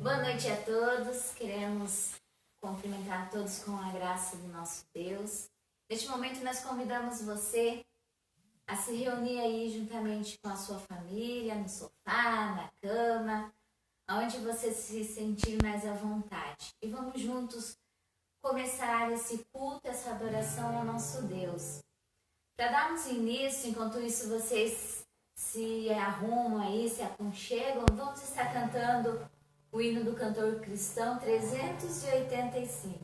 Boa noite a todos, queremos cumprimentar todos com a graça do nosso Deus. Neste momento nós convidamos você a se reunir aí juntamente com a sua família, no sofá, na cama, onde você se sentir mais à vontade. E vamos juntos começar esse culto, essa adoração ao nosso Deus. Para darmos início, enquanto isso vocês se arrumam aí, se aconchegam, vamos estar cantando o hino do cantor cristão 385.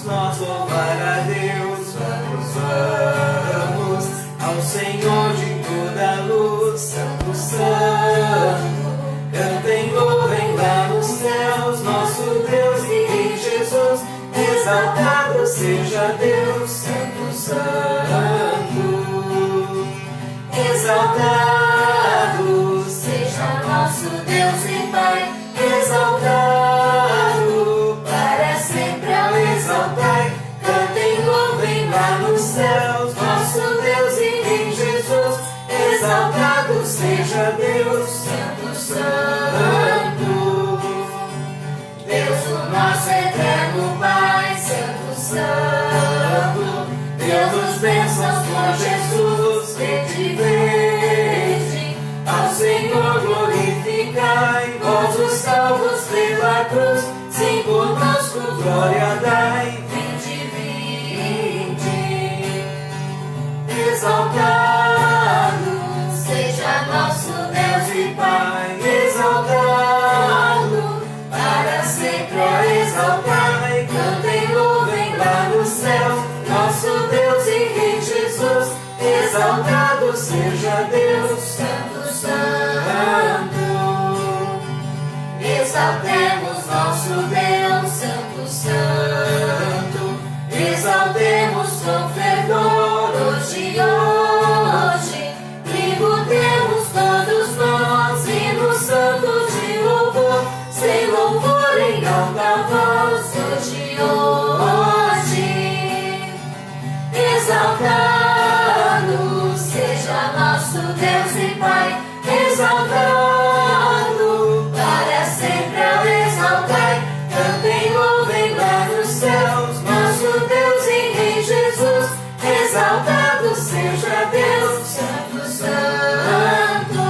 Nós louvar a Deus, vamos ao Senhor de toda a luz, Santo, Santo, cantem, louvem lá nos céus, nosso Deus e em Jesus, exaltado seja Deus, Santo, Santo, exaltado seja nosso Deus e Pai, exaltado. Cantem, louvem lá nos céus, nosso Deus e em Jesus, exaltado seja Deus, Santo, Santo. Deus, o nosso eterno Pai, Santo, Santo. Deus dos bênçãos por Jesus, vede, ao Senhor glorificai, vós os salvos pela cruz, sim conosco glória dai. Exaltado seja nosso Deus e Pai, exaltado para sempre, ó exaltai, cantem, louvem lá no céu, nosso Deus e Rei Jesus, exaltado seja Deus, Santo, Santo. Exaltemos nosso Deus, Santo, Santo, exaltemos com fervor. Hoje, tributemos todos nós, hino santo de louvor, sem louvor em alta voz, hoje, exaltado seja nosso Deus e Pai, exaltado para sempre ao exaltai, cantem, louvem lá nos céus, nosso Deus e Rei Jesus, exaltado seja Deus, Santo, Santo.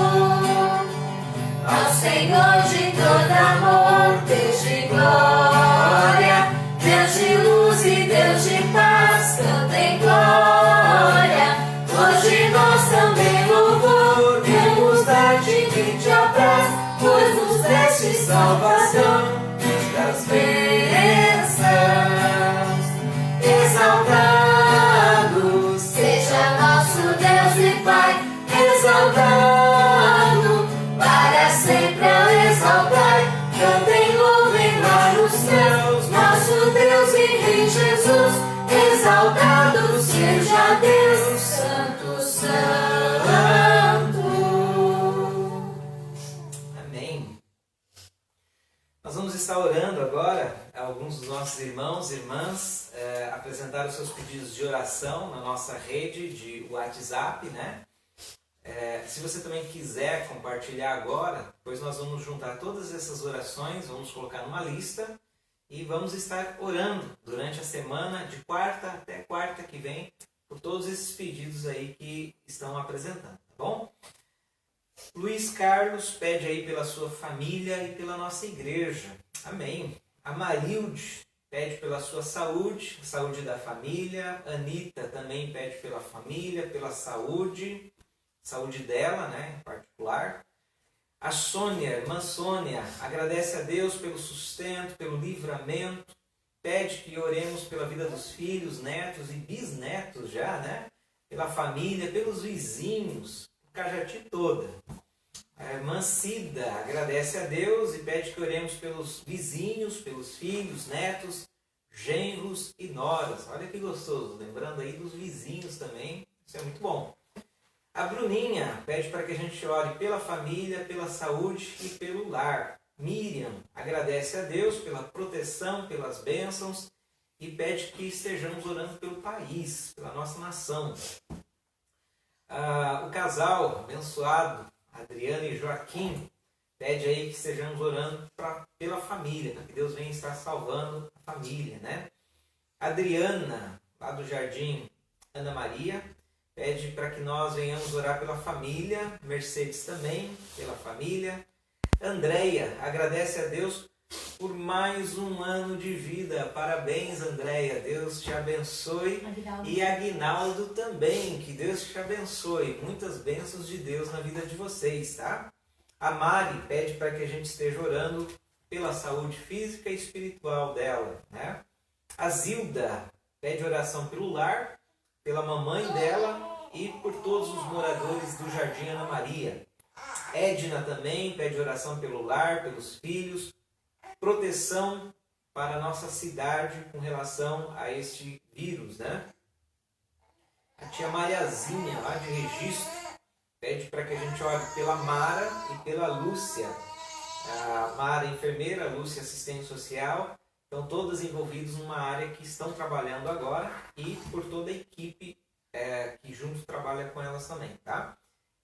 Ao Senhor de todo amor, Deus de glória, Deus de luz e Deus de paz, cantem glória. Hoje nós também louvor, vemos dar-te que te apraz, pois nos deste salvação das bênçãos. Exaltado seja nosso Deus e Pai, exaltado para sempre ao exaltai, cantem, louvem lá nos céus, nosso Deus e Rei Jesus, exaltado seja Deus, Santo, Santo. Amém. Nós vamos estar orando agora. Alguns dos nossos irmãos e irmãs apresentaram seus pedidos de oração na nossa rede de WhatsApp, né? Se você também quiser compartilhar agora, depois nós vamos juntar todas essas orações, vamos colocar numa lista e vamos estar orando durante a semana, de quarta até quarta que vem, por todos esses pedidos aí que estão apresentando, tá bom? Luiz Carlos pede aí pela sua família e pela nossa igreja. Amém. A Marilde pede pela sua saúde, saúde da família. Anitta também pede pela família, pela saúde dela, né, em particular. A Sônia, irmã Sônia, agradece a Deus pelo sustento, pelo livramento. Pede que oremos pela vida dos filhos, netos e bisnetos já, né? Pela família, pelos vizinhos, por Cajati toda. A irmã Cida agradece a Deus e pede que oremos pelos vizinhos, pelos filhos, netos, genros e noras. Olha que gostoso, lembrando aí dos vizinhos também, isso é muito bom. A Bruninha pede para que a gente ore pela família, pela saúde e pelo lar. Miriam agradece a Deus pela proteção, pelas bênçãos e pede que estejamos orando pelo país, pela nossa nação. O casal abençoado, Adriana e Joaquim, pede aí que estejamos orando pela família, para que Deus venha estar salvando a família, né? Adriana, lá do Jardim Ana Maria, pede para que nós venhamos orar pela família. Mercedes também, pela família. Andréia agradece a Deus por mais um ano de vida. Parabéns, Andréia. Deus te abençoe. E Aguinaldo também. Que Deus te abençoe. Muitas bênçãos de Deus na vida de vocês, tá? A Mari pede para que a gente esteja orando pela saúde física e espiritual dela, né? A Zilda pede oração pelo lar, pela mamãe dela e por todos os moradores do Jardim Ana Maria. Edna também pede oração pelo lar, pelos filhos, proteção para a nossa cidade com relação a este vírus, né? A tia Mariazinha, lá de Registro, pede para que a gente ore pela Mara e pela Lúcia. A Mara, enfermeira, a Lúcia, assistente social. Estão todas envolvidas numa área que estão trabalhando agora e por toda a equipe que junto trabalha com elas também, tá?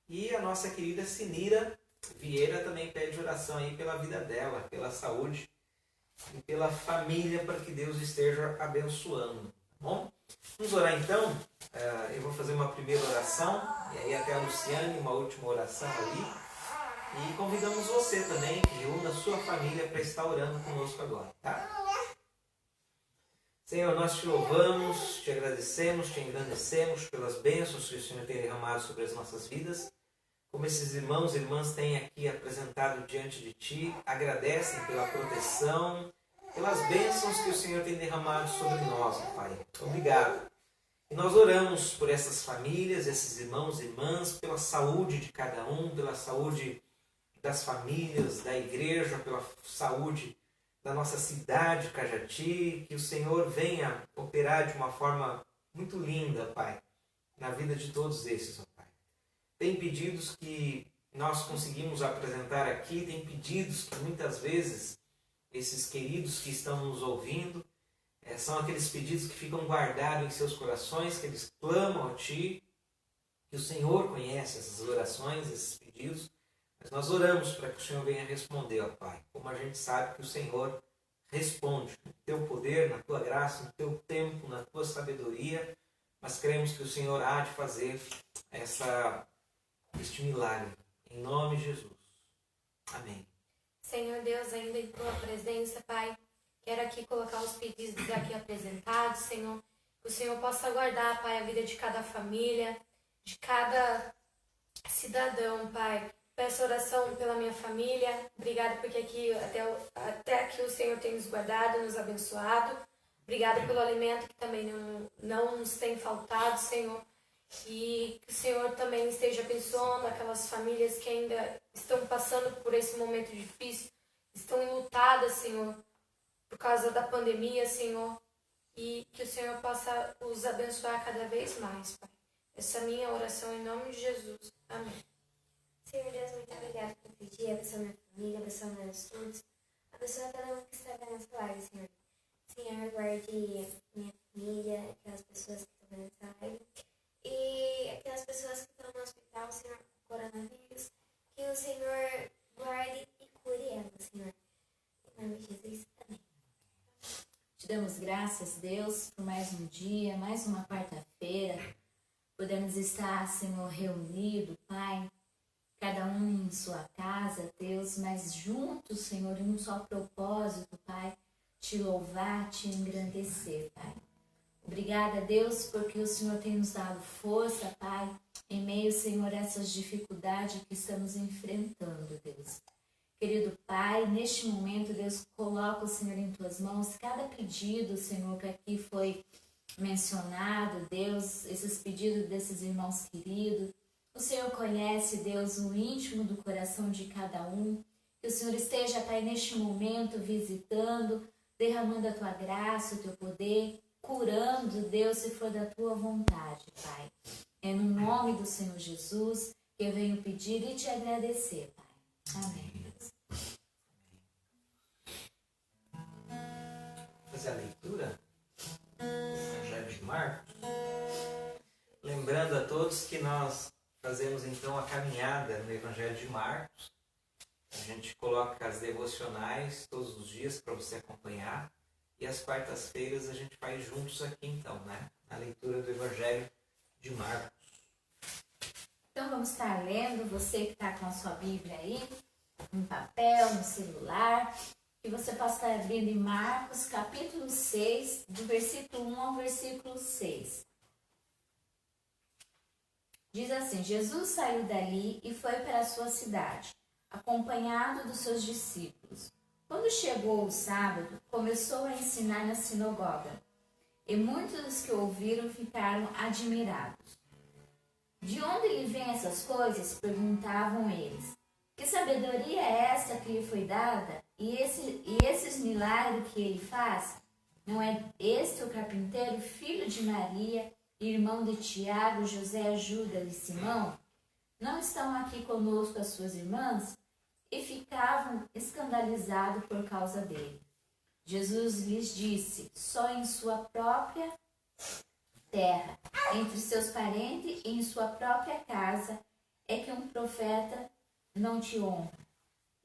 E a nossa querida Sinira Vieira também pede oração aí pela vida dela, pela saúde e pela família, para que Deus esteja abençoando, tá bom? Vamos orar então. Eu vou fazer uma primeira oração e aí até a Luciane uma última oração ali. E convidamos você também que reúna a sua família para estar orando conosco agora, tá? Senhor, nós te louvamos, te agradecemos, te engrandecemos pelas bênçãos que o Senhor tem derramado sobre as nossas vidas. Como esses irmãos e irmãs têm aqui apresentado diante de Ti, agradecem pela proteção, pelas bênçãos que o Senhor tem derramado sobre nós, Pai. Obrigado. E nós oramos por essas famílias, esses irmãos e irmãs, pela saúde de cada um, pela saúde das famílias, da igreja, pela saúde da nossa cidade, Cajati, que o Senhor venha operar de uma forma muito linda, Pai, na vida de todos esses, ó Pai. Tem pedidos que nós conseguimos apresentar aqui, tem pedidos que muitas vezes esses queridos que estão nos ouvindo, são aqueles pedidos que ficam guardados em seus corações, que eles clamam a Ti, que o Senhor conhece essas orações, esses pedidos. Mas nós oramos para que o Senhor venha responder, ó Pai. Como a gente sabe que o Senhor responde no Teu poder, na Tua graça, no Teu tempo, na Tua sabedoria. Mas cremos que o Senhor há de fazer este milagre. Em nome de Jesus. Amém. Senhor Deus, ainda em Tua presença, Pai, quero aqui colocar os pedidos aqui apresentados, Senhor. Que o Senhor possa guardar, Pai, a vida de cada família, de cada cidadão, Pai. Peço oração pela minha família. Obrigada porque aqui, até aqui o Senhor tem nos guardado, nos abençoado. Obrigada pelo alimento que também não nos tem faltado, Senhor. E que o Senhor também esteja abençoando aquelas famílias que ainda estão passando por esse momento difícil, estão enlutadas, Senhor, por causa da pandemia, Senhor. E que o Senhor possa os abençoar cada vez mais, Pai. Essa é a minha oração em nome de Jesus. Amém. Senhor Deus, muito obrigada por pedir, abençoa minha família, abençoa meus estudos, abençoa cada um que está vendo essa live, Senhor. Senhor, guarde minha família, aquelas pessoas que estão vendo essa live, e aquelas pessoas que estão no hospital, Senhor, com coronavírus, que o Senhor guarde e cure elas, Senhor. Em nome de Jesus, amém. Te damos graças, Deus, por mais um dia, mais uma quarta-feira. Podemos estar, Senhor, reunido, Pai, cada um em sua casa, Deus, mas juntos, Senhor, em um só propósito, Pai, te louvar, te engrandecer, Pai. Obrigada, Deus, porque o Senhor tem nos dado força, Pai, em meio, Senhor, a essas dificuldades que estamos enfrentando, Deus. Querido Pai, neste momento, Deus, coloca o Senhor em Tuas mãos, cada pedido, Senhor, que aqui foi mencionado, Deus, esses pedidos desses irmãos queridos. O Senhor conhece, Deus, o íntimo do coração de cada um. Que o Senhor esteja, Pai, neste momento visitando, derramando a Tua graça, o Teu poder, curando, Deus, se for da Tua vontade, Pai. É no nome do Senhor Jesus que eu venho pedir e te agradecer, Pai. Amém. Fazer a leitura do Evangelho de Marcos. Lembrando a todos que nós fazemos então a caminhada no Evangelho de Marcos. A gente coloca as devocionais todos os dias para você acompanhar. E às quartas-feiras a gente faz juntos aqui então, né? A leitura do Evangelho de Marcos. Então vamos estar lendo, você que está com a sua Bíblia aí, no papel, no celular, que você possa estar abrindo em Marcos, capítulo 6, do versículo 1 ao versículo 6. Diz assim: Jesus saiu dali e foi para a sua cidade, acompanhado dos seus discípulos. Quando chegou o sábado, começou a ensinar na sinagoga, e muitos dos que ouviram ficaram admirados. De onde lhe vêm essas coisas? Perguntavam eles. Que sabedoria é esta que lhe foi dada? E esses milagres que ele faz? Não é este o carpinteiro, filho de Maria, irmão de Tiago, José, Judas e Simão? Não estão aqui conosco as suas irmãs? E ficavam escandalizados por causa dele. Jesus lhes disse: só em sua própria terra, entre seus parentes e em sua própria casa, é que um profeta não te honra,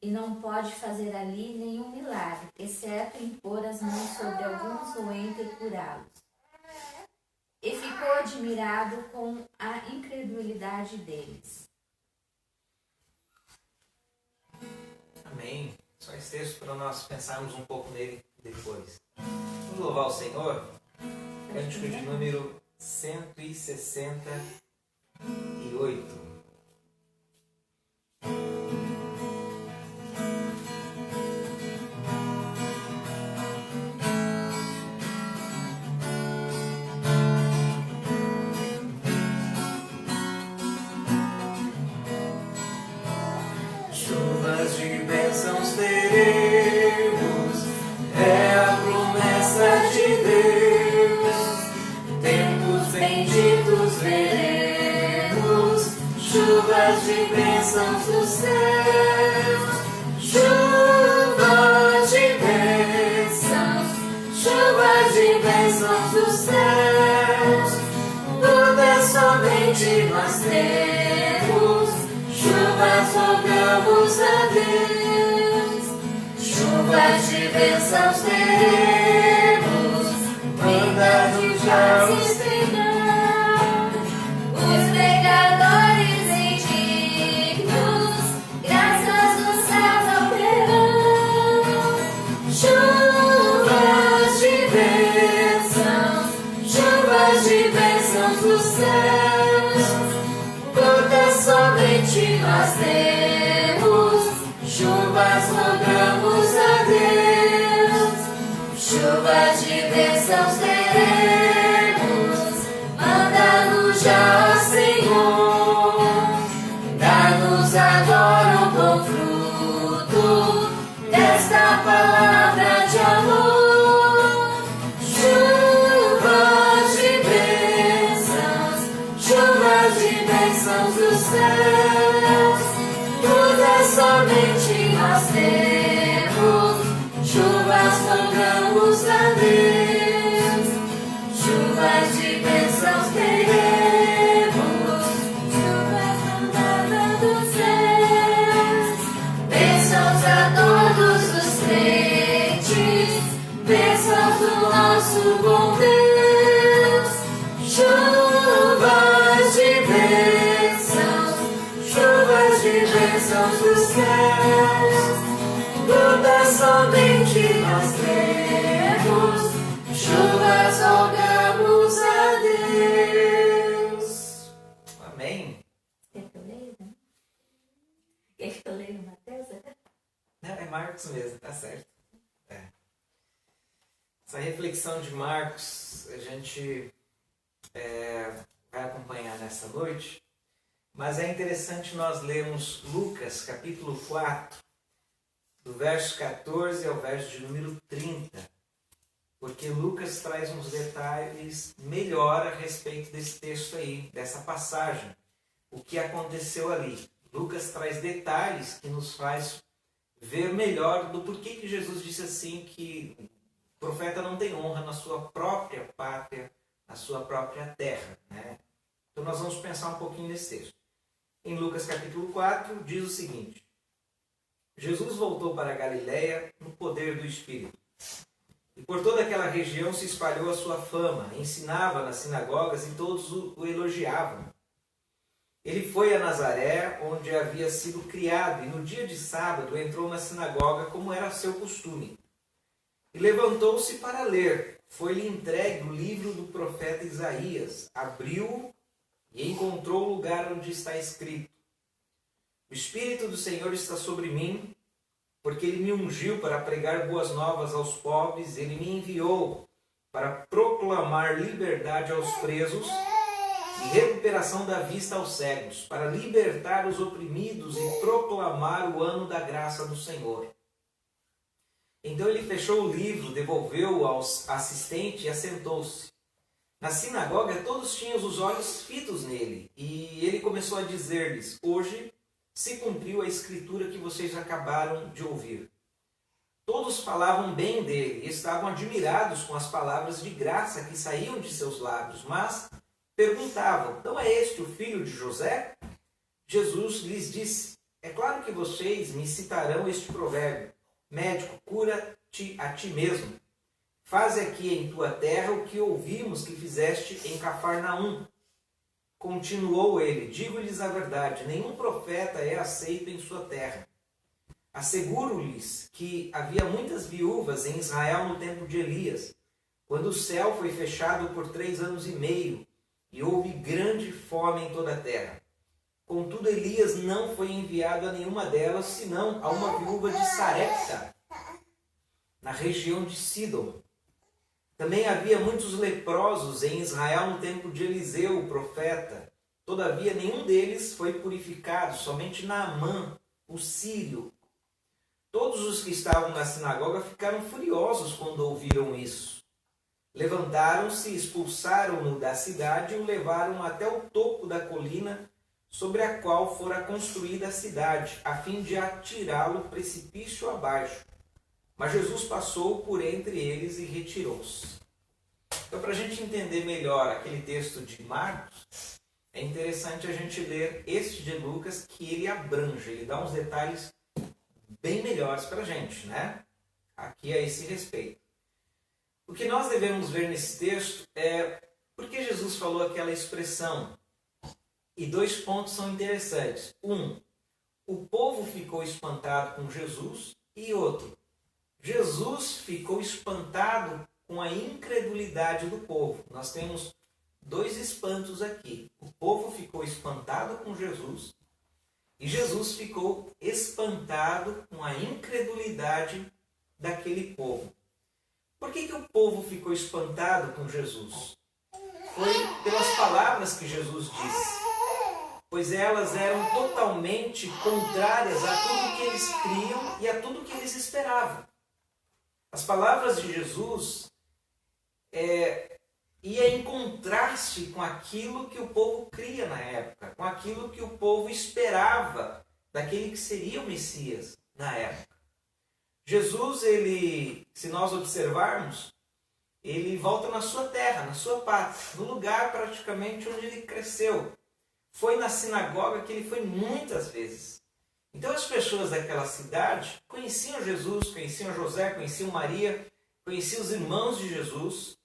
e não pode fazer ali nenhum milagre, exceto impor as mãos sobre alguns doentes e curá-los. E ficou admirado com a incredulidade deles. Amém. Só esse texto para nós pensarmos um pouco nele depois. Vamos louvar o Senhor? Cântico de número 168. Chuvas de bênçãos teremos, é a promessa de Deus. Tempos benditos veremos, chuvas de bênçãos dos céus. Chuvas de bênçãos dos céus. Tudo é somente nós temos. Chuvas rogamos a Deus, chuvas de bênçãos teremos, manda-nos já os pregadores indignos, graças dos céus obterão. Chuvas de bênçãos dos céus. Somente nós temos, chuvas rogamos a Deus, chuvas de bênçãos teremos, manda-nos já, ó Senhor, dá-nos agora um bom fruto desta palavra de amor. Chuvas de bênçãos dos céus, tudo é somente nós temos, chuvas rogamos a Deus, chuvas de bênçãos teremos, chuvas mandadas dos céus, bênçãos a todos os crentes, bênçãos do nosso bom Deus. Chuvas de bênçãos dos céus, tudo é somente nós temos, chuvas rogamos a Deus. Amém. Quer que eu leia? Quer que eu leia, Mateus? É Marcos mesmo, tá certo. Essa reflexão de Marcos a gente vai acompanhar nessa noite. Mas é interessante nós lermos Lucas, capítulo 4, do verso 14 ao verso de número 30. porque Lucas traz uns detalhes melhor a respeito desse texto aí, dessa passagem. O que aconteceu ali. Lucas traz detalhes que nos faz ver melhor do porquê que Jesus disse assim que o profeta não tem honra na sua própria pátria, na sua própria terra, né? Então nós vamos pensar um pouquinho nesse texto. Em Lucas capítulo 4 diz o seguinte: Jesus voltou para a Galiléia no poder do Espírito. E por toda aquela região se espalhou a sua fama, ensinava nas sinagogas e todos o elogiavam. Ele foi a Nazaré, onde havia sido criado, e no dia de sábado entrou na sinagoga, como era seu costume. E levantou-se para ler. Foi-lhe entregue o livro do profeta Isaías. Abriu-o e encontrou o lugar onde está escrito: O Espírito do Senhor está sobre mim, porque Ele me ungiu para pregar boas novas aos pobres. Ele me enviou para proclamar liberdade aos presos e recuperação da vista aos cegos, para libertar os oprimidos e proclamar o ano da graça do Senhor. Então ele fechou o livro, devolveu-o ao assistente e assentou-se. Na sinagoga todos tinham os olhos fitos nele, e ele começou a dizer-lhes: Hoje se cumpriu a escritura que vocês acabaram de ouvir. Todos falavam bem dele e estavam admirados com as palavras de graça que saíam de seus lábios, mas perguntavam: Não é este o filho de José? Jesus lhes disse: É claro que vocês me citarão este provérbio: Médico, cura-te a ti mesmo. Faze aqui em tua terra o que ouvimos que fizeste em Cafarnaum. Continuou ele: Digo-lhes a verdade, nenhum profeta é aceito em sua terra. Asseguro-lhes que havia muitas viúvas em Israel no tempo de Elias, quando o céu foi fechado por 3 anos e meio, e houve grande fome em toda a terra. Contudo, Elias não foi enviado a nenhuma delas, senão a uma viúva de Sarepta, na região de Sidom. Também havia muitos leprosos em Israel no tempo de Eliseu, o profeta. Todavia, nenhum deles foi purificado, somente Naamã, o sírio. Todos os que estavam na sinagoga ficaram furiosos quando ouviram isso. Levantaram-se, expulsaram-no da cidade e o levaram até o topo da colina sobre a qual fora construída a cidade, a fim de atirá-lo precipício abaixo. Mas Jesus passou por entre eles e retirou-se. Então, para a gente entender melhor aquele texto de Marcos, é interessante a gente ler este de Lucas, que ele abrange, ele dá uns detalhes bem melhores para a gente, né? Aqui a esse respeito. O que nós devemos ver nesse texto é por que Jesus falou aquela expressão. E 2 pontos são interessantes. O povo ficou espantado com Jesus, e outro, Jesus ficou espantado com a incredulidade do povo. Nós temos 2 espantos aqui. O povo ficou espantado com Jesus e Jesus ficou espantado com a incredulidade daquele povo. Por que o povo ficou espantado com Jesus? Foi pelas palavras que Jesus disse, pois elas eram totalmente contrárias a tudo que eles criam e a tudo que eles esperavam. As palavras de Jesus ia em contraste com aquilo que o povo cria na época, com aquilo que o povo esperava daquele que seria o Messias na época. Jesus, ele, se nós observarmos, ele volta na sua terra, na sua pátria, no lugar praticamente onde ele cresceu. Foi na sinagoga que ele foi muitas vezes. Então as pessoas daquela cidade conheciam Jesus, conheciam José, conheciam Maria, conheciam os irmãos de Jesus.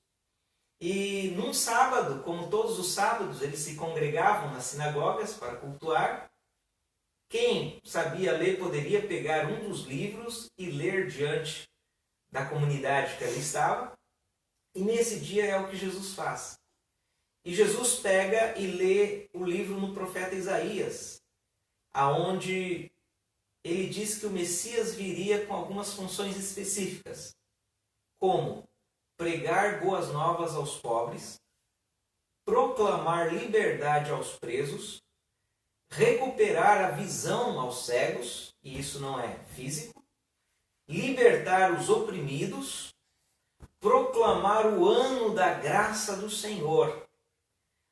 E num sábado, como todos os sábados, eles se congregavam nas sinagogas para cultuar. Quem sabia ler poderia pegar um dos livros e ler diante da comunidade que ali estava. E nesse dia é o que Jesus faz. E Jesus pega e lê o livro no profeta Isaías, aonde ele diz que o Messias viria com algumas funções específicas, como pregar boas novas aos pobres, proclamar liberdade aos presos, recuperar a visão aos cegos, e isso não é físico, libertar os oprimidos, proclamar o ano da graça do Senhor.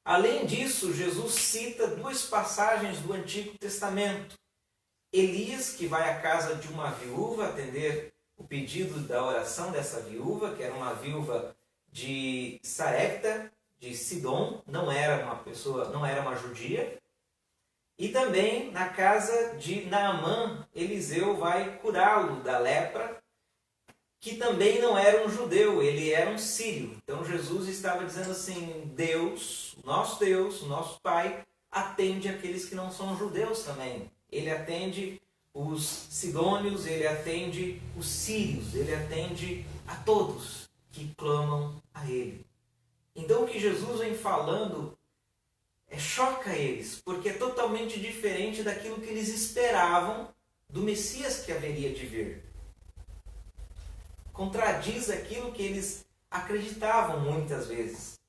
Além disso, Jesus cita 2 passagens do Antigo Testamento. Elias, que vai à casa de uma viúva atender o pedido da oração dessa viúva, que era uma viúva de Sarepta, de Sidom, não era uma judia. E também na casa de Naamã, Eliseu vai curá-lo da lepra, que também não era um judeu, ele era um sírio. Então Jesus estava dizendo assim, Deus, o nosso Pai, atende aqueles que não são judeus também. Ele atende os sidônios, ele atende os sírios, ele atende a todos que clamam a ele. Então o que Jesus vem falando choca eles, porque é totalmente diferente daquilo que eles esperavam do Messias que haveria de vir. Contradiz aquilo que eles acreditavam muitas vezes.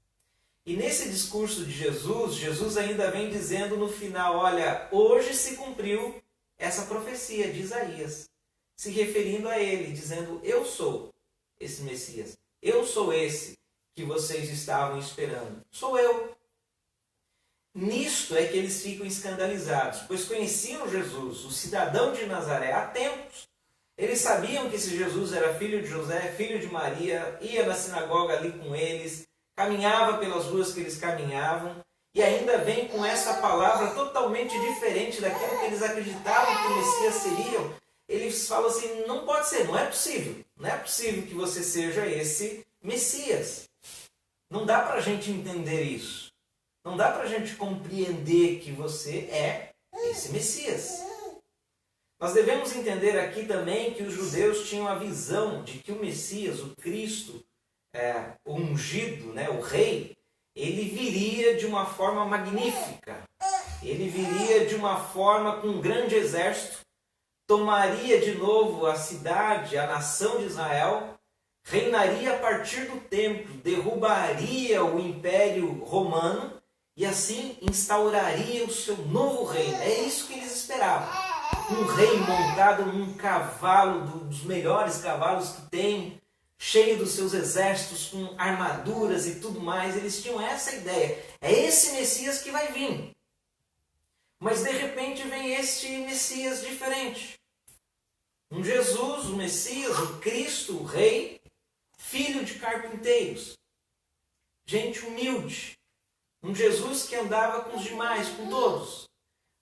E nesse discurso de Jesus, Jesus ainda vem dizendo no final, olha, hoje se cumpriu essa profecia de Isaías, se referindo a ele, dizendo, eu sou esse Messias, eu sou esse que vocês estavam esperando, sou eu. Nisto é que eles ficam escandalizados, pois conheciam Jesus, o cidadão de Nazaré, há tempos. Eles sabiam que esse Jesus era filho de José, filho de Maria, ia na sinagoga ali com eles, caminhava pelas ruas que eles caminhavam, e ainda vem com essa palavra totalmente diferente daquilo que eles acreditavam que o Messias seriam. Eles falam assim, não pode ser, não é possível que você seja esse Messias. Não dá para a gente entender isso. Não dá para a gente compreender que você é esse Messias. Nós devemos entender aqui também que os judeus tinham a visão de que o Messias, o Cristo, o ungido, o rei, ele viria de uma forma magnífica. Ele viria de uma forma com um grande exército, tomaria de novo a cidade, a nação de Israel, reinaria a partir do templo, derrubaria o Império Romano e assim instauraria o seu novo reino. É isso que eles esperavam. Um rei montado num cavalo, dos melhores cavalos que tem, cheio dos seus exércitos, com armaduras e tudo mais. Eles tinham essa ideia. É esse Messias que vai vir. Mas de repente vem este Messias diferente. Um Jesus, o Messias, o Cristo, o Rei, filho de carpinteiros. Gente humilde. Um Jesus que andava com os demais, com todos.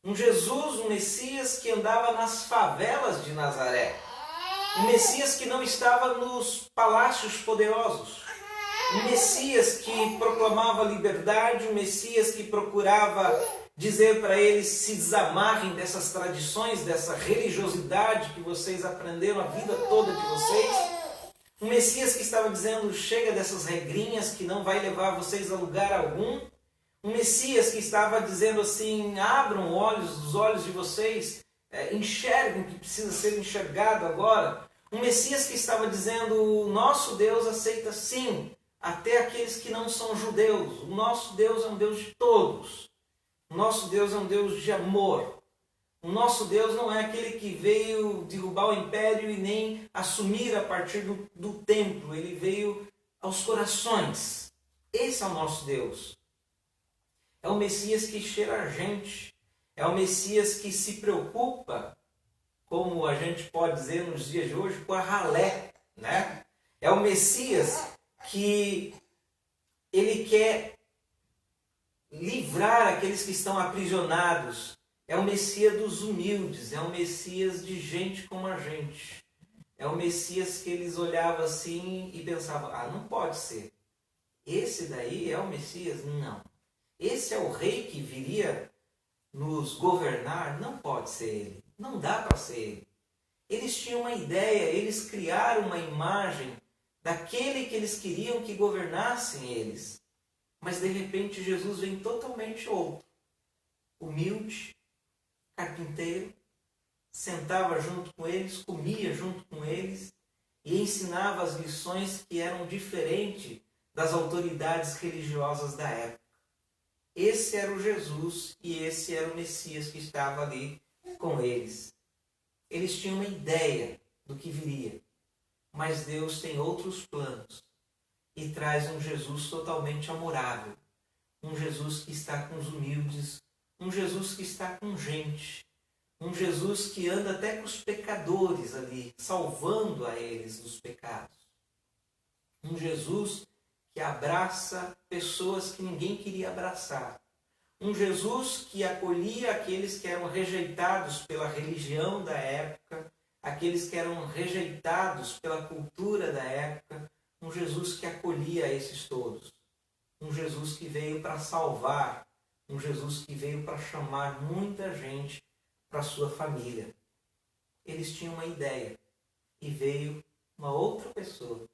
Um Jesus, um Messias que andava nas favelas de Nazaré. Um Messias que não estava nos palácios poderosos. Um Messias que proclamava liberdade, um Messias que procurava dizer para eles se desamarrem dessas tradições, dessa religiosidade que vocês aprenderam a vida toda de vocês. Um Messias que estava dizendo, chega dessas regrinhas que não vai levar vocês a lugar algum. Um Messias que estava dizendo assim, abram os olhos de vocês, enxerguem o que precisa ser enxergado agora. Um Messias que estava dizendo, o nosso Deus aceita sim, até aqueles que não são judeus. O nosso Deus é um Deus de todos. O nosso Deus é um Deus de amor. O nosso Deus não é aquele que veio derrubar o império e nem assumir a partir do templo. Ele veio aos corações. Esse é o nosso Deus. É o Messias que cheira a gente. É o Messias que se preocupa, como a gente pode dizer nos dias de hoje, com a ralé, né? É o Messias que ele quer livrar aqueles que estão aprisionados. É o Messias dos humildes, é o Messias de gente como a gente. É o Messias que eles olhavam assim e pensavam, não pode ser. Esse daí é o Messias? Não. Esse é o rei que viria nos governar? Não pode ser ele. Não dá para ser ele. Eles tinham uma ideia, eles criaram uma imagem daquele que eles queriam que governassem eles. Mas de repente Jesus vem totalmente outro. Humilde, carpinteiro, sentava junto com eles, comia junto com eles e ensinava as lições que eram diferentes das autoridades religiosas da época. Esse era o Jesus e esse era o Messias que estava ali com eles. Eles tinham uma ideia do que viria, mas Deus tem outros planos. e traz um Jesus totalmente amorável, um Jesus que está com os humildes, um Jesus que está com gente, um Jesus que anda até com os pecadores ali, salvando a eles dos pecados. Um Jesus que abraça pessoas que ninguém queria abraçar. Um Jesus que acolhia aqueles que eram rejeitados pela religião da época, aqueles que eram rejeitados pela cultura da época. Um Jesus que acolhia esses todos. Um Jesus que veio para salvar. Um Jesus que veio para chamar muita gente para a sua família. Eles tinham uma ideia e veio uma outra pessoa.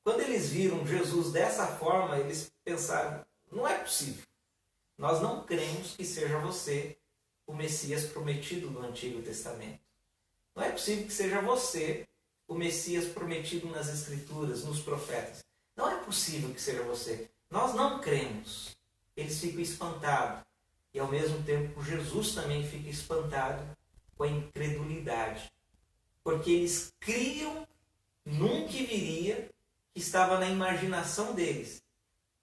Quando eles viram Jesus dessa forma, eles pensaram, não é possível. Nós não cremos que seja você o Messias prometido no Antigo Testamento. Não é possível que seja você o Messias prometido nas Escrituras, nos profetas. Não é possível que seja você. Nós não cremos. Eles ficam espantados. E ao mesmo tempo Jesus também fica espantado com a incredulidade. Porque eles criam num que viria, que estava na imaginação deles.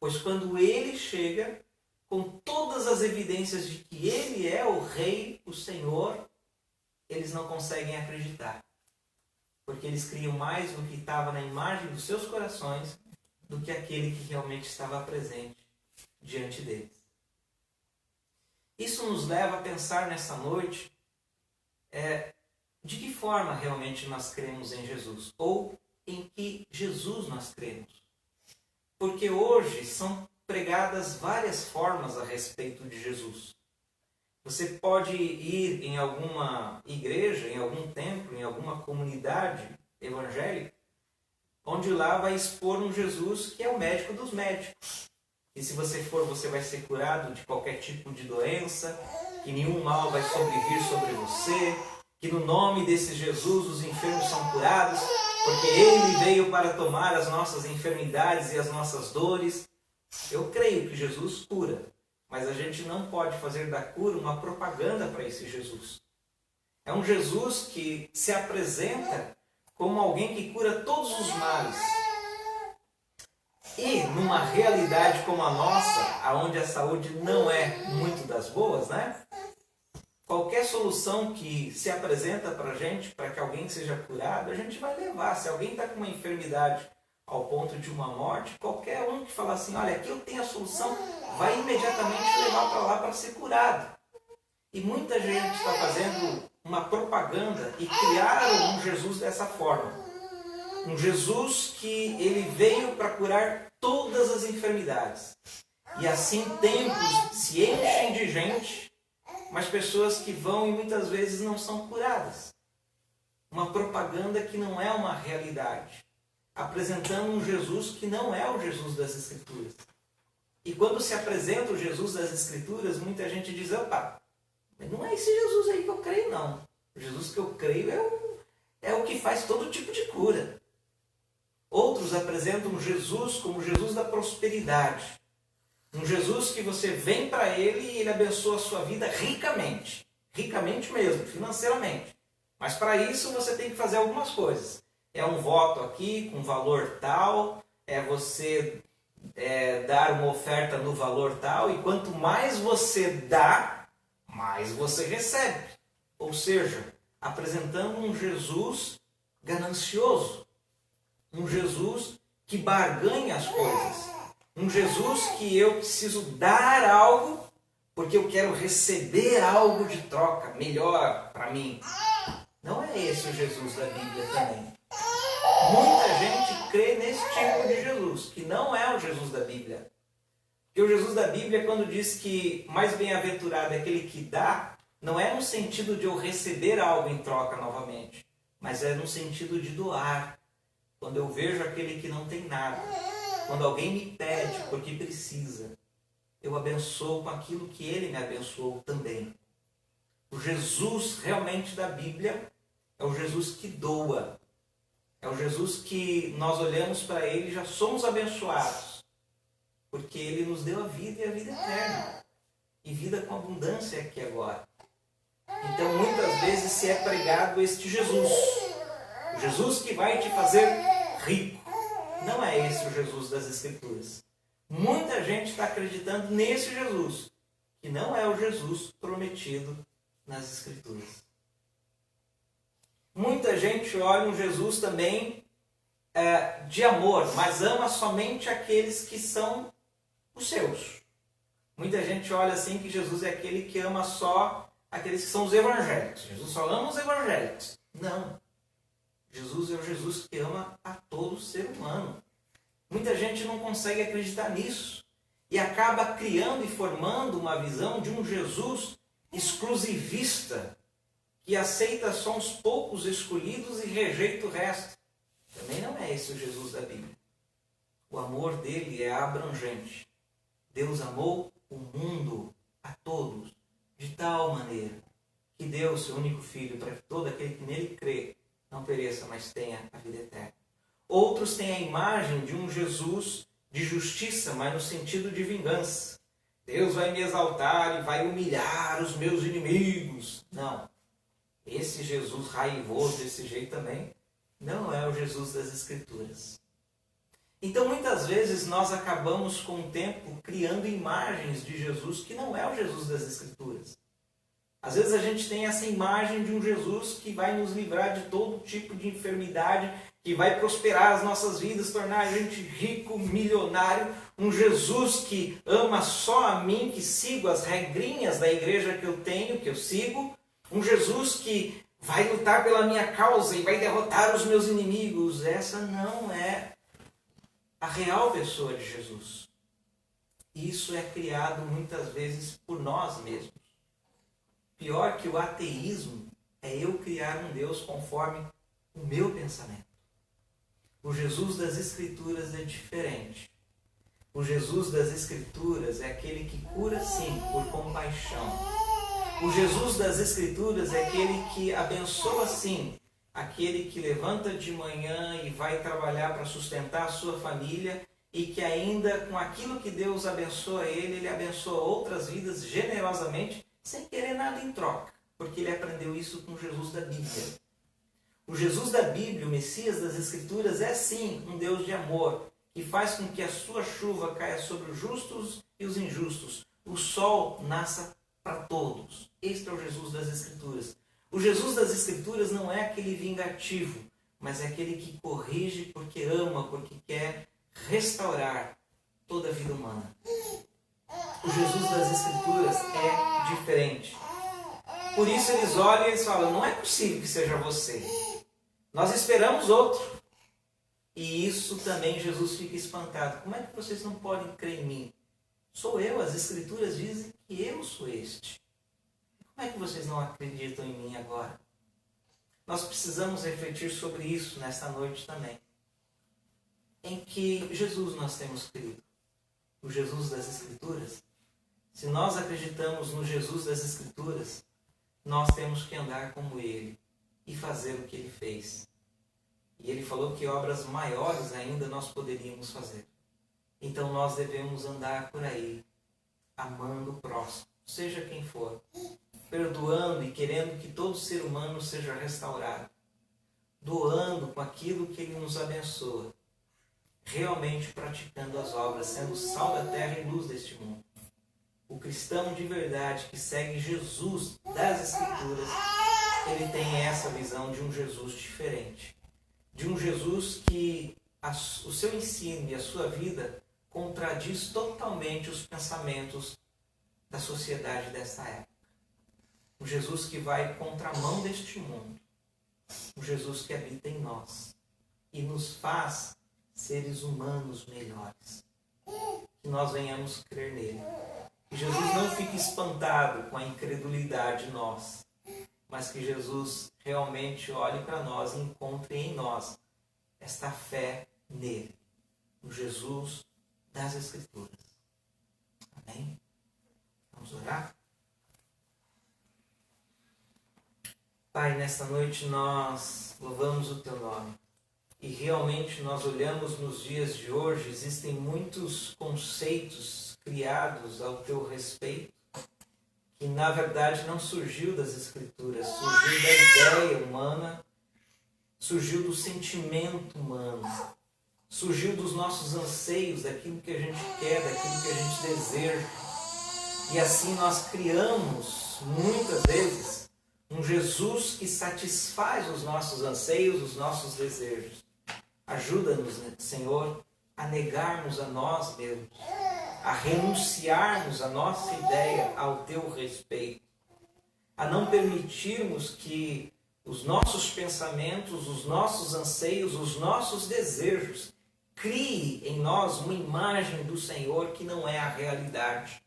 Pois quando ele chega, com todas as evidências de que ele é o Rei, o Senhor, eles não conseguem acreditar. Porque eles criam mais no que estava na imagem dos seus corações do que aquele que realmente estava presente diante deles. Isso nos leva a pensar nessa noite de que forma realmente nós cremos em Jesus, ou em que Jesus nós cremos. Porque hoje são pregadas várias formas a respeito de Jesus. Você pode ir em alguma igreja, em algum templo, em alguma comunidade evangélica, onde lá vai expor um Jesus que é o médico dos médicos. E se você for, você vai ser curado de qualquer tipo de doença, que nenhum mal vai sobrevir sobre você, que no nome desse Jesus os enfermos são curados, porque ele veio para tomar as nossas enfermidades e as nossas dores. Eu creio que Jesus cura, mas a gente não pode fazer da cura uma propaganda para esse Jesus. É um Jesus que se apresenta como alguém que cura todos os males. E numa realidade como a nossa, onde a saúde não é muito das boas, né? Qualquer solução que se apresenta para a gente, para que alguém seja curado, a gente vai levar. Se alguém está com uma enfermidade ao ponto de uma morte, qualquer um que falar assim, olha, aqui eu tenho a solução, vai imediatamente levar para lá para ser curado. E muita gente está fazendo uma propaganda e criaram um Jesus dessa forma. Um Jesus que ele veio para curar todas as enfermidades. E assim templos se enchem de gente, mas pessoas que vão e muitas vezes não são curadas. Uma propaganda que não é uma realidade. Apresentando um Jesus que não é o Jesus das Escrituras. E quando se apresenta o Jesus das Escrituras, muita gente diz, opa, mas não é esse Jesus aí que eu creio, não. O Jesus que eu creio é o que faz todo tipo de cura. Outros apresentam Jesus como Jesus da prosperidade. Um Jesus que você vem para ele e ele abençoa a sua vida ricamente. Ricamente mesmo, financeiramente. Mas para isso você tem que fazer algumas coisas. É um voto aqui com valor tal, é você dar uma oferta no valor tal, e quanto mais você dá, mais você recebe. Ou seja, apresentando um Jesus ganancioso. Um Jesus que barganha as coisas. Um Jesus que eu preciso dar algo porque eu quero receber algo de troca melhor para mim. Não é esse o Jesus da Bíblia também. Muita gente crê nesse tipo de Jesus, que não é o Jesus da Bíblia. Porque o Jesus da Bíblia, quando diz que mais bem-aventurado é aquele que dá, não é no sentido de eu receber algo em troca novamente, mas é no sentido de doar. Quando eu vejo aquele que não tem nada, quando alguém me pede porque precisa, eu abençoo com aquilo que ele me abençoou também. O Jesus realmente da Bíblia é o Jesus que doa. É o Jesus que nós olhamos para ele e já somos abençoados. Porque ele nos deu a vida e a vida eterna. E vida com abundância aqui agora. Então muitas vezes se é pregado este Jesus. O Jesus que vai te fazer rico. Não é esse o Jesus das Escrituras. Muita gente está acreditando nesse Jesus, que não é o Jesus prometido nas Escrituras. Muita gente olha um Jesus também de amor, mas ama somente aqueles que são os seus. Muita gente olha assim que Jesus é aquele que ama só aqueles que são os evangélicos. Jesus só ama os evangélicos. Não. Jesus é o Jesus que ama a todo ser humano. Muita gente não consegue acreditar nisso e acaba criando e formando uma visão de um Jesus exclusivista que aceita só uns poucos escolhidos e rejeita o resto. Também não é esse o Jesus da Bíblia. O amor dele é abrangente. Deus amou o mundo a todos de tal maneira que deu o seu único Filho para que todo aquele que nele crê não pereça, mas tenha a vida eterna. Outros têm a imagem de um Jesus de justiça, mas no sentido de vingança. Deus vai me exaltar e vai humilhar os meus inimigos. Não. Esse Jesus raivoso desse jeito também não é o Jesus das Escrituras. Então, muitas vezes, nós acabamos com o tempo criando imagens de Jesus que não é o Jesus das Escrituras. Às vezes a gente tem essa imagem de um Jesus que vai nos livrar de todo tipo de enfermidade, que vai prosperar as nossas vidas, tornar a gente rico, milionário. Um Jesus que ama só a mim, que sigo as regrinhas da igreja que eu tenho, que eu sigo. Um Jesus que vai lutar pela minha causa e vai derrotar os meus inimigos. Essa não é a real pessoa de Jesus. Isso é criado muitas vezes por nós mesmos. Pior que o ateísmo é eu criar um Deus conforme o meu pensamento. O Jesus das Escrituras é diferente. O Jesus das Escrituras é aquele que cura sim por compaixão. O Jesus das Escrituras é aquele que abençoa sim, aquele que levanta de manhã e vai trabalhar para sustentar a sua família e que ainda com aquilo que Deus abençoa ele abençoa outras vidas generosamente, sem querer nada em troca, porque ele aprendeu isso com Jesus da Bíblia. O Jesus da Bíblia, o Messias das Escrituras, é sim um Deus de amor, que faz com que a sua chuva caia sobre os justos e os injustos. O sol nasça para todos. Este é o Jesus das Escrituras. O Jesus das Escrituras não é aquele vingativo, mas é aquele que corrige porque ama, porque quer restaurar toda a vida humana. O Jesus das Escrituras é diferente. Por isso eles olham e eles falam, não é possível que seja você. Nós esperamos outro. E isso também Jesus fica espantado. Como é que vocês não podem crer em mim? Sou eu, as Escrituras dizem que eu sou este. Como é que vocês não acreditam em mim agora? Nós precisamos refletir sobre isso nesta noite também. Em que Jesus nós temos crido? O Jesus das Escrituras? Se nós acreditamos no Jesus das Escrituras, nós temos que andar como Ele e fazer o que Ele fez. E Ele falou que obras maiores ainda nós poderíamos fazer. Então nós devemos andar por aí, amando o próximo, seja quem for, perdoando e querendo que todo ser humano seja restaurado, doando com aquilo que Ele nos abençoa, realmente praticando as obras, sendo sal da terra e luz deste mundo. O cristão de verdade que segue Jesus das Escrituras, ele tem essa visão de um Jesus diferente. De um Jesus que o seu ensino e a sua vida contradiz totalmente os pensamentos da sociedade desta época. Um Jesus que vai contramão deste mundo. Um Jesus que habita em nós e nos faz seres humanos melhores. Que nós venhamos crer nele. Que Jesus não fique espantado com a incredulidade nossa, mas que Jesus realmente olhe para nós e encontre em nós esta fé nele, no Jesus das Escrituras. Amém? Vamos orar? Pai, nesta noite nós louvamos o teu nome. E realmente nós olhamos nos dias de hoje, existem muitos conceitos criados ao teu respeito, que na verdade não surgiu das Escrituras, surgiu da ideia humana, surgiu do sentimento humano, surgiu dos nossos anseios, daquilo que a gente quer, daquilo que a gente deseja. E assim nós criamos, muitas vezes, um Jesus que satisfaz os nossos anseios, os nossos desejos. Ajuda-nos, Senhor, a negarmos a nós mesmos, a renunciarmos a nossa ideia ao Teu respeito, a não permitirmos que os nossos pensamentos, os nossos anseios, os nossos desejos criem em nós uma imagem do Senhor que não é a realidade,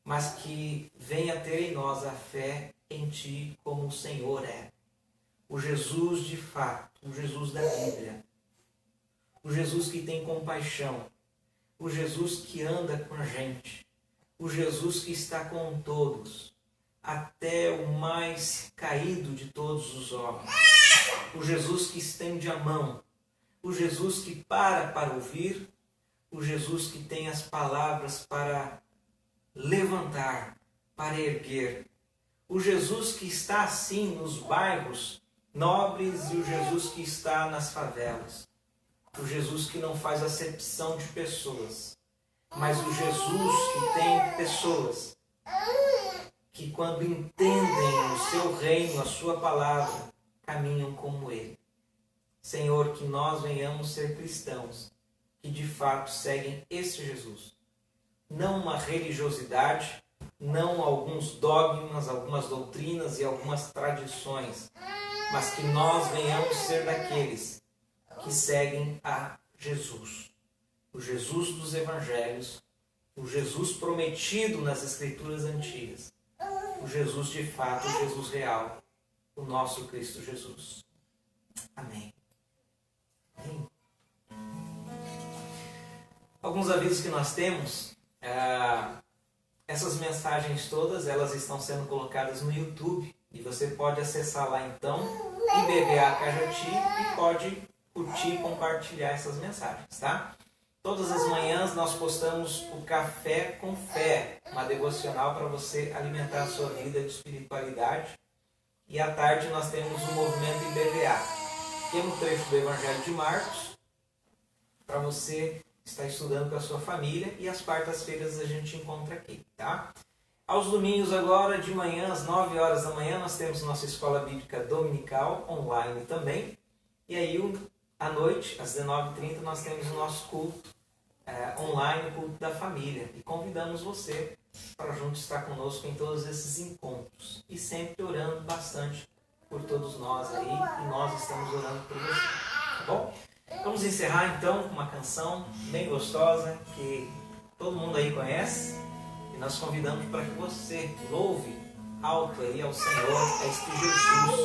mas que venha ter em nós a fé em Ti como o Senhor é. O Jesus de fato, o Jesus da Bíblia, o Jesus que tem compaixão, o Jesus que anda com a gente, o Jesus que está com todos, até o mais caído de todos os homens, o Jesus que estende a mão, o Jesus que para ouvir, o Jesus que tem as palavras para levantar, para erguer, o Jesus que está assim nos bairros nobres e o Jesus que está nas favelas, o Jesus que não faz acepção de pessoas, mas o Jesus que tem pessoas que quando entendem o seu reino, a sua palavra, caminham como Ele. Senhor, que nós venhamos ser cristãos que de fato seguem esse Jesus. Não uma religiosidade, não alguns dogmas, algumas doutrinas e algumas tradições, mas que nós venhamos ser daqueles que seguem a Jesus. O Jesus dos Evangelhos, o Jesus prometido nas Escrituras antigas, o Jesus de fato, o Jesus real, o nosso Cristo Jesus. Amém. Amém. Alguns avisos que nós temos. Essas mensagens todas, elas estão sendo colocadas no YouTube e você pode acessar lá então IBVA Cajati e pode curtir e compartilhar essas mensagens, tá? Todas as manhãs nós postamos o Café com Fé, uma devocional para você alimentar a sua vida de espiritualidade. E à tarde nós temos o Movimento IBVA, que é um trecho do Evangelho de Marcos, para você estar estudando com a sua família, e às quartas-feiras a gente encontra aqui, tá? Aos domingos agora, de manhã, às 9 horas da manhã, nós temos nossa Escola Bíblica Dominical, online também. E aí, à noite, às 19h30, nós temos o nosso culto online, o culto da família. E convidamos você para junto estar conosco em todos esses encontros. E sempre orando bastante por todos nós aí, e nós estamos orando por você, tá bom? Vamos encerrar então com uma canção bem gostosa que todo mundo aí conhece. E nós convidamos para que você louve alto aí ao Senhor, a este Jesus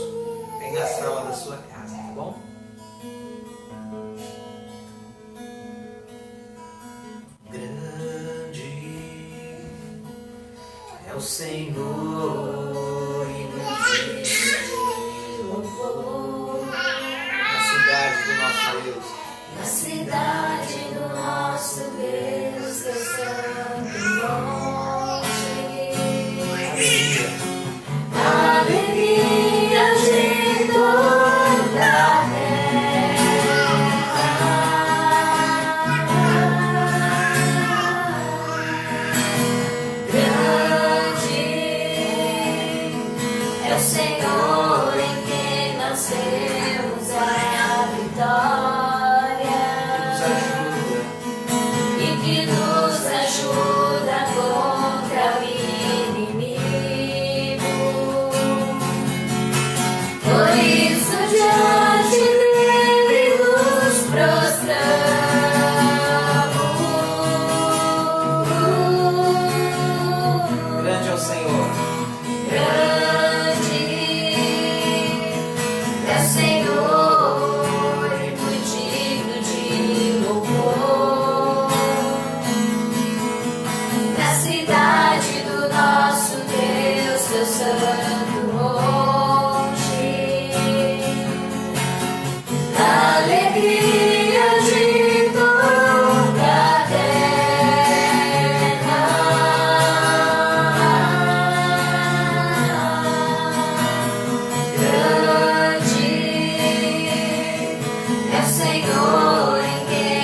aí na sala da sua casa, tá bom? Grande é o Senhor e louvor na cidade do nosso Deus, na cidade do nosso Deus, teu santo monte. Alegria de toda a o Senhor em quem nós temos a vitória e que nos ajuda contra o inimigo. Por isso diante dele nos prostramos. grande é o Senhor. Senhor, e muito digno de louvor, na cidade do nosso Deus, teu santo monte, alegria de toda a terra. Grande é o Senhor em quem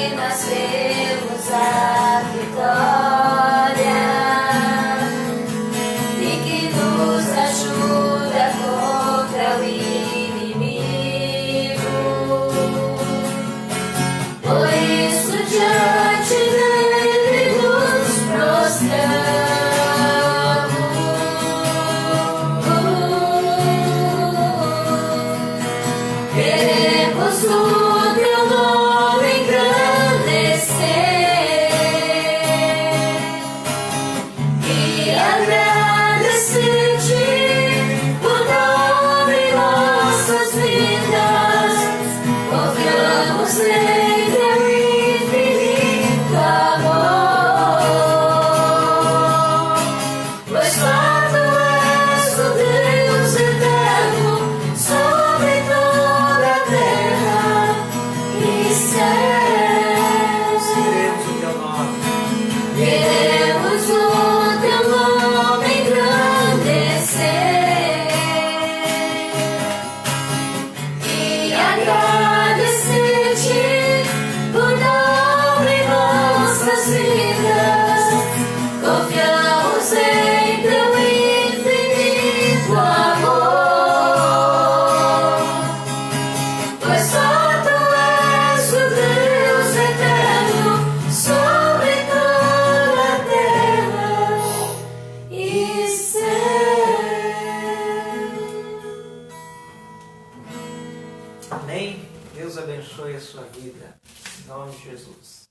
Deus abençoe a sua vida. Em nome de Jesus.